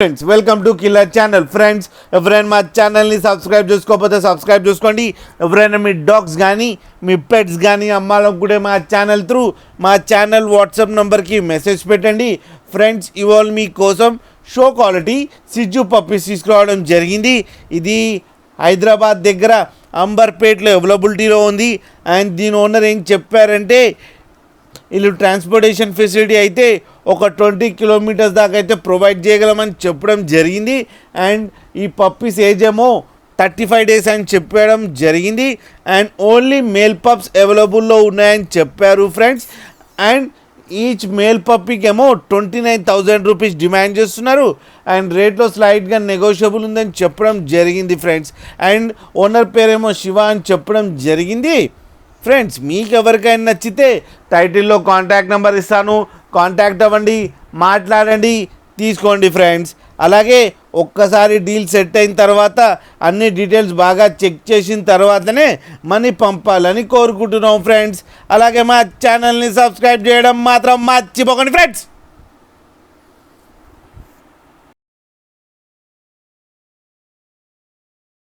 Friends welcome to killer channel. Friends ఎవరైనా మా ఛానల్ని సబ్స్క్రైబ్ చేసుకోకపోతే సబ్స్క్రైబ్ చేసుకోండి. ఎవరైనా మీ డాగ్స్ కానీ మీ పెట్స్ కానీ అమ్మాలనుకుంటే మా ఛానల్ త్రూ మా ఛానల్ వాట్సాప్ నెంబర్కి మెసేజ్ పెట్టండి. ఫ్రెండ్స్ ఇవాళ మీకోసం షో క్వాలిటీ సిజ్జు పప్పీస్ తీసుకురావడం జరిగింది. ఇది హైదరాబాద్ దగ్గర అంబర్పేట్లో అవైలబిలిటీలో ఉంది. అండ్ దీని ఓనర్ ఏం చెప్పారంటే వీళ్ళు ట్రాన్స్పోర్టేషన్ ఫెసిలిటీ అయితే ఒక 20 కిలోమీటర్స్ దాకా అయితే ప్రొవైడ్ చేయగలమని చెప్పడం జరిగింది. అండ్ ఈ పప్పీస్ ఏజ్ ఏమో 35 డేస్ అని చెప్పడం జరిగింది. అండ్ ఓన్లీ మేల్ పప్స్ అవైలబుల్లో ఉన్నాయని చెప్పారు ఫ్రెండ్స్. అండ్ ఈచ్ మేల్ పప్పీకి ఏమో 29,000 రూపీస్ డిమాండ్ చేస్తున్నారు. అండ్ రేట్లో స్లైట్గా నెగోషియబుల్ ఉందని చెప్పడం జరిగింది ఫ్రెండ్స్. అండ్ ఓనర్ పేరేమో శివ అని చెప్పడం జరిగింది. ఫ్రెండ్స్ మీకు ఎవరికైనా నచ్చితే టైటిల్లో కాంటాక్ట్ నెంబర్ ఇస్తాను, కాంటాక్ట్ అవ్వండి, మాట్లాడండి, తీసుకోండి ఫ్రెండ్స్. అలాగే ఒక్కసారి డీల్ సెట్ అయిన తర్వాత అన్ని డీటెయిల్స్ బాగా చెక్ చేసిన తర్వాతనే మనీ పంపాలని కోరుకుంటున్నాం ఫ్రెండ్స్. అలాగే మా ఛానల్ని సబ్స్క్రైబ్ చేయడం మాత్రం మర్చిపోకండి ఫ్రెండ్స్.